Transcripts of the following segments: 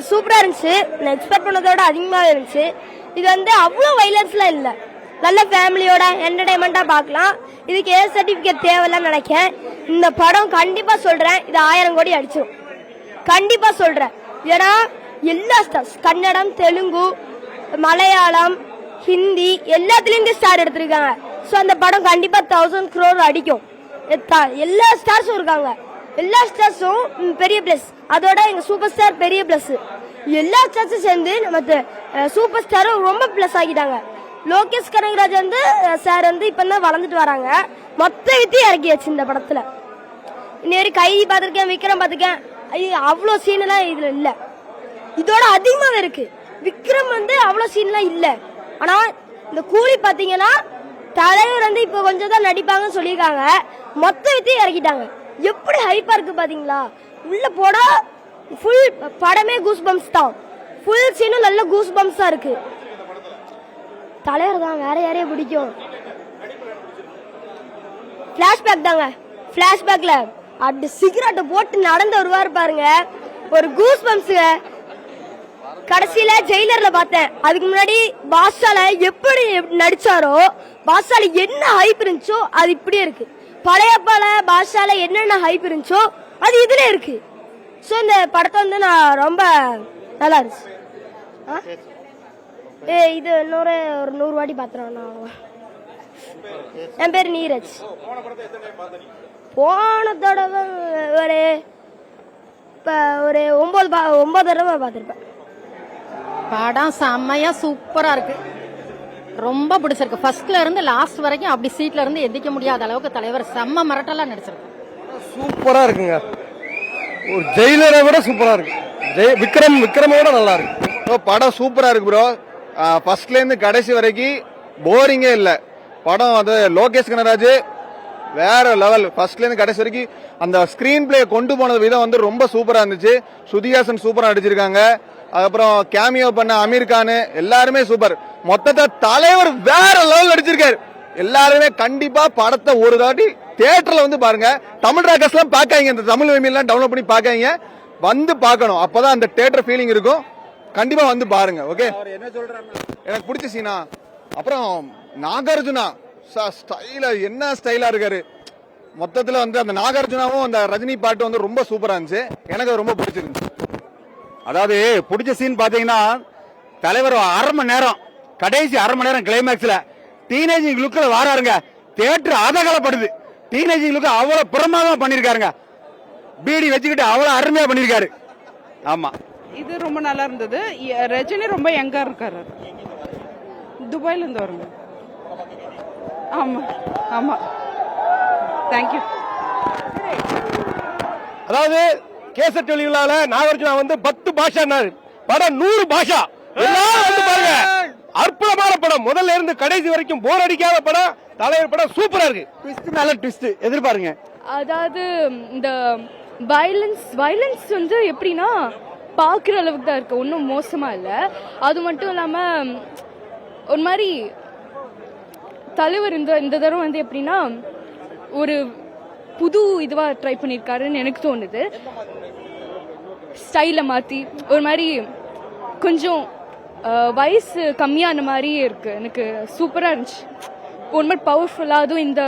சூப்பரா இருந்துச்சு. நான் எக்ஸ்பெக்ட் பண்ணதோட அதிகமாக இருந்துச்சு. இது வந்து அவ்வளோ வைலன்ஸ்லாம் இல்லை, நல்ல ஃபேமிலியோட என்டர்டைன்மெண்டா பார்க்கலாம். இதுக்கு ஏ சர்டிஃபிகேட் தேவையில்லைன்னு நினைக்கிறேன். இந்த படம் கண்டிப்பா சொல்றேன், இது 1000 கோடி அடிச்சிடும், கண்டிப்பா சொல்றேன். ஏன்னா எல்லா ஸ்டார்ஸ், கன்னடம், தெலுங்கு, மலையாளம், ஹிந்தி எல்லாத்துலயும் ஸ்டார் எடுத்திருக்காங்க. ஸோ அந்த படம் கண்டிப்பா 1000 crore அடிக்கும். எல்லா ஸ்டார்ஸும் இருக்காங்க, எல்லா ஸ்டார்ஸும் பெரிய பிளஸ். அதோட எங்க சூப்பர் ஸ்டார் பெரிய பிளஸ். எல்லா ஸ்டார்ஸும் சேர்ந்து நம்ம சூப்பர் ஸ்டாரும் ரொம்ப பிளஸ் ஆகிட்டாங்க. லோகேஷ் கனகராஜ் வந்து சார் வந்து இப்பதான் வளர்ந்துட்டு வராங்க. மொத்த வித்தி இறக்கியாச்சு இந்த படத்துல. இன்னொரு கைதி பார்த்திருக்கேன், விக்ரம் பார்த்திருக்கேன், அவ்வளோ சீன் எல்லாம் இதுல இல்ல. இதோட அதிகமாக இருக்கு. விக்ரம் வந்து அவ்வளோ சீன்லாம் இல்ல. ஆனா இந்த கூலி பாத்தீங்கன்னா தலைவர் வந்து இப்ப கொஞ்சம் தான் நடிப்பாங்கன்னு சொல்லியிருக்காங்க. மொத்த வித்தி இறக்கிட்டாங்க. எப்படி ஹைப்பா இருக்கு பாத்தீங்களா? உள்ள போட ஃபுல் படமே கூஸ் பம்ப்ஸ் தான். ஃபுல் சீனும் நல்ல கூஸ் பம்ப்ஸ் தான் இருக்கு. தலைவர் தான், வேற யாரையே பிடிக்கும். பிளாஷ்பேக் தாங்க. பிளாஷ்பேக்ல அப்படி சிகரெட்டை போட்டு நடந்து வருவாரு பாருங்க, ஒரு கூஸ் பம்ப்ஸ். கடைசியில ஜெயிலர்ல பார்த்தேன். அதுக்கு முன்னாடி பாஷால எப்படி நடிச்சாரோ, பாஷால என்ன ஹைப் இருந்துச்சோ அது இப்படியே இருக்கு. பழைய பல பாஷால என்னென்ன ஹைப் இருந்துச்சோ அது இதுல இருக்கு. ஸோ இந்த படத்தை வந்து நான் ரொம்ப நல்லா இருந்துச்சு. இது இன்னொரு ஒரு 100 வாட்டி பாத்துறேன். என் பேர் நீரஜ். போன தடவை ஒரு 9 தடவை பார்த்திருப்பேன். படம் செம்மையா சூப்பரா இருக்கு, ரொம்ப பிடிச்சிருக்கு. ஃபர்ஸ்ட்ல இருந்து லாஸ்ட் வரைக்கும் அப்படி சீட்ல இருந்து எந்திக்க முடியாத அளவுக்கு தலைவர் செம்ம மிரட்டலா நடிச்சிருக்கு. சூப்பரா இருக்குங்க. ஒரு ஜெயிலரை விட சூப்பரா இருக்கு. விக்ரமோட நல்லா இருக்கு. படம் சூப்பரா இருக்கு ப்ரோ. ஃபர்ஸ்ட்ல இருந்து கடைசி வரைக்கும் போரிங்கே இல்ல. படம் அது லோகேஷ் கனகராஜ் வேற லெவல். ஃபர்ஸ்ட்ல இருந்து கடைசி வரைக்கும் அந்த ஸ்கிரீன் பிளே கொண்டு போனது விதம் வந்து ரொம்ப சூப்பரா இருந்துச்சு. சுதிஹாசன் சூப்பரா நடிச்சிருக்காங்க. அதுக்கப்புறம் கேமியோ பண்ண அமீர் கான் எல்லாருமே சூப்பர். மொத்தத்தை தலைவர் வேற லெவல் நடிச்சிருக்காரு. எல்லாருமே கண்டிப்பா படத்தை ஒரு தாட்டி தியேட்டர்ல வந்து பாருங்க. தமிழ் ராக்கர்ஸ் எல்லாம் பாக்காங்க, இந்த தமிழ் எல்லாம் டவுன்லோட் பண்ணி பாக்காங்க, வந்து பாக்கணும். அப்பதான் அந்த தியேட்டர் ஃபீலிங் இருக்கும். கண்டிப்பா வந்து பாருங்க. ஓகே, எனக்கு பிடிச்ச சீனா. அப்புறம் நாகார்ஜுனா ஸ்டைலா, என்ன ஸ்டைலா இருக்காரு. மொத்தத்துல வந்து அந்த நாகார்ஜுனாவும் அந்த ரஜினி பாட்டு வந்து ரொம்ப சூப்பரா இருந்துச்சு. எனக்கு ரொம்ப பிடிச்சிருந்துச்சு. அதாவது பிடிச்ச சீன் பாத்தீங்கன்னா, தலைவர் அரை மணி நேரம், கடைசி அரை மணி நேரம் கிளைமேக்ஸ்ல டீனேஜ் லுக்ல வாராருங்க. தியேட்டர் அதகலப்படுது. டீனேஜ் லுக் அவ்வளவு பிரமாதமா பண்ணிருக்காருங்க. பீடி வச்சுக்கிட்டு அவ்வளவு அருமையா பண்ணிருக்காரு. ஆமா, இது ரொம்ப நல்லா இருந்தது. ரஜினி ரொம்ப யங்கா இருக்காரு. துபாயில இருந்து வருங்க. ஆமா ஆமா, தேங்க்யூ. அதாவது கேசட் வெளியிலால நாகார்ஜுனா வந்து 10 பாஷானாரு. படம் 100 பாஷா. எல்லாரும் வந்து பாருங்க, அற்புதமான படம். முதல்ல இருந்து கடைசி வரைக்கும் போர் அடிக்காத படம். தலைவர் படம் சூப்பரா இருக்கு. ட்விஸ்ட் மேல ட்விஸ்ட் எதிர்பாருங்க. அதாவது இந்த வயலன்ஸ் வந்து எப்படின்னா பாக்குற அளவுக்கு தான் இருக்கு, ஒன்றும் மோசமா இல்லை. அது மட்டும் இல்லாம ஒரு மாதிரி தலைவர் இந்த தடவை வந்து எப்படின்னா ஒரு புது இதுவா ட்ரை பண்ணிருக்காருன்னு எனக்கு தோணுது. ஸ்டைல மாத்தி ஒரு மாதிரி கொஞ்சம் வயசு கம்மியான மாதிரியே இருக்கு. எனக்கு சூப்பரா இருந்துச்சு. ஒரு மாதிரி பவர்ஃபுல்லா, அதுவும் இந்த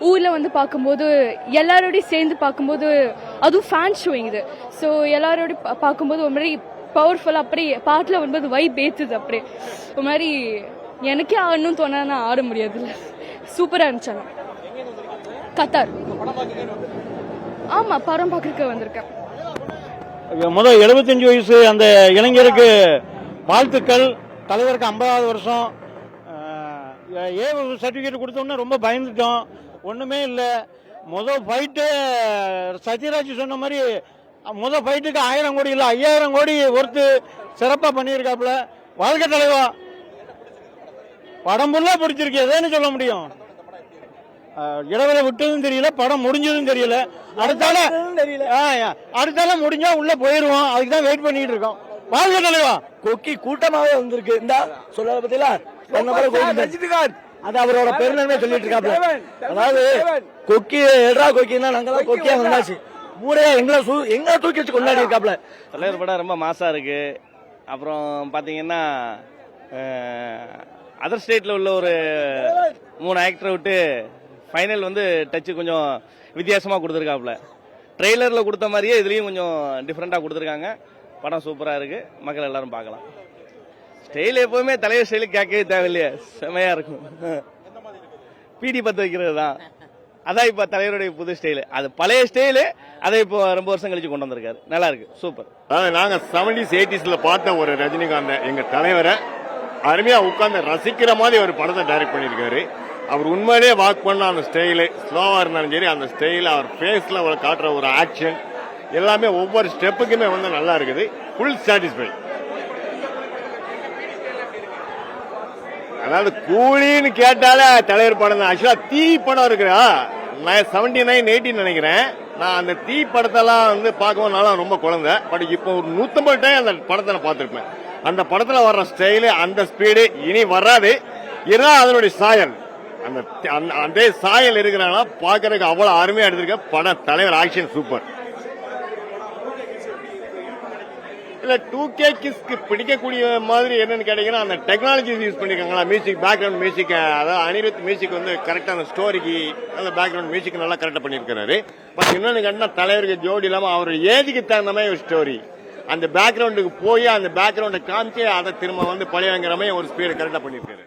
ஊர்ல வந்து பார்க்கும்போது எல்லாரோடையும் சேர்ந்து பார்க்கும்போது, அதுவும் ஃபேன் ஷோயிங் இது. ஸோ எல்லாரோடையும் பார்க்கும்போது ஒரு மாதிரி பவர்ஃபுல்லா, அப்படியே பாட்டில் வரும்போது வைப் ஏத்துது. அப்படியே ஒரு மாதிரி எனக்கே ஆடணும்னு தோணா ஆட முடியாது. சூப்பரா இருந்துச்சு. கத்தார். ஆமா, படம் பார்க்க வந்திருக்கேன். முதல் 75 வயசு அந்த இளைஞருக்கு வாழ்த்துக்கள். தலைவருக்கு 50வது வருஷம். ஏ சர்டிபிகேட் கொடுத்தோம்னா ரொம்ப பயந்துட்டோம். ஒண்ணுமே இல்லை. முதல் ஃபைட்டு சத்யராஜ் சொன்ன மாதிரி முதல் ஃபைட்டுக்கு 1000 கோடி இல்லை 5000 கோடி ஒருத்து சிறப்பா பண்ணியிருக்காப்புல. வாழ்க்கை தலைவா. படம் ஃபுல்லா பிடிச்சிருக்கு, எதுன்னு சொல்ல முடியும். இடவேளை விட்டதும் தெரியல, படம் முடிஞ்சதும் தெரியல. அடுத்தால முடிஞ்சா உள்ள போயிருவோம். அதுக்கு தான் வெயிட் பண்ணிட்டு இருக்கோம். வாழ்க்கை தலைவா. கொக்கி கூட்டமாவே வந்திருக்கு. இந்த சொல்ல பத்தியா அது அவரோட பெருநன்மை சொல்லிட்டு இருக்காப்ல. அதாவது கொக்கி எட்ரா கொக்கின்னா நாங்கெல்லாம் கொக்கியா வந்தாச்சு. மூளையா எங்களை தூக்கி வச்சு கொண்டாடி இருக்காப்ல. தலைவர் படம் ரொம்ப மாசா இருக்கு. அப்புறம் பாத்தீங்கன்னா அதர் ஸ்டேட்ல உள்ள ஒரு 3 ஆக்டரை விட்டு ஃபைனல் வந்து டச்சு கொஞ்சம் வித்தியாசமா கொடுத்துருக்காப்ல. ட்ரெய்லர்ல கொடுத்த மாதிரியே இதுலயும் கொஞ்சம் டிஃப்ரெண்டா கொடுத்துருக்காங்க. படம் சூப்பரா இருக்கு, மக்கள் எல்லாரும் பார்க்கலாம். ஸ்டைல் எப்பவுமே தலைவர் ஸ்டைலு கேட்கவே தேவையில்லையே, செமையா இருக்கும். பீடி பத்து வைக்கிறது தான், அதான் இப்ப தலைவருடைய புது ஸ்டைலு. அது பழைய ஸ்டைலு, அதை இப்போ ரொம்ப வருஷம் கழிச்சு கொண்டு வந்திருக்காரு. நல்லா இருக்கு, சூப்பர். நாங்க 70s 80sல பார்த்த ஒரு ரஜினிகாந்த் எங்க தலைவரை அருமையா உட்கார்ந்து ரசிக்கிற மாதிரி ஒரு படத்தை டைரக்ட் பண்ணிருக்காரு. அவர் உண்மையிலேயே வாக் பண்ண அந்த ஸ்டைலு, ஸ்லோவா இருந்தாலும் சரி அந்த ஸ்டைல், அவர் ஃபேஸ்ல அவர் காட்டுற ஒரு ஆக்ஷன் எல்லாமே ஒவ்வொரு ஸ்டெப்புக்குமே வந்து நல்லா இருக்குது. Full satisfy. அதாவது கூலின்னு கேட்டாலே தலைவர் படம் தான். ஆக்சுவலா தீ படம் இருக்குதா, 79 80 நினைக்கிறேன். நான் அந்த தீ படத்தெல்லாம் வந்து பார்க்கவும் நானும் ரொம்ப குழந்தை. பட் இப்போ ஒரு 150 டைம் அந்த படத்தை நான் பார்த்திருப்பேன். அந்த படத்துல வர்ற ஸ்டைலு, அந்த ஸ்பீடு இனி வராது. ஏன்னா அதனுடைய சாயல், அந்த சாயல் இருக்கிறனால பாக்குறதுக்கு அவ்வளவு அருமையா எடுத்திருக்க படம். தலைவர் ஆக்ஷன் சூப்பர். இல்ல 2K கிஸ்க்கு பிடிக்கக்கூடிய மாதிரி என்னன்னு கேட்டீங்கன்னா அந்த டெக்னாலஜி யூஸ் பண்ணிருக்காங்களா, மியூசிக், பேக்ரவுண்ட் மியூசிக். அதாவது அனிருத் மியூசிக் வந்து கரெக்டா அந்த ஸ்டோரிக்கு அந்த பேக்ரவுண்ட் மியூசிக் நல்லா கரெக்டா பண்ணிருக்காரு. பட் இன்னொன்னு கேட்டா தலைவருக்கு ஜோடி இல்லாம அவர் ஏஜுக்கு தகுந்த மாதிரி ஒரு ஸ்டோரி, அந்த பேக்ரவுண்டுக்கு போய் அந்த பேக்ரவுண்டை காமிச்சு அதை திரும்ப வந்து பழைய வாங்குற மாதிரி ஒரு ஸ்பீடு கரெக்டா பண்ணிருக்காரு.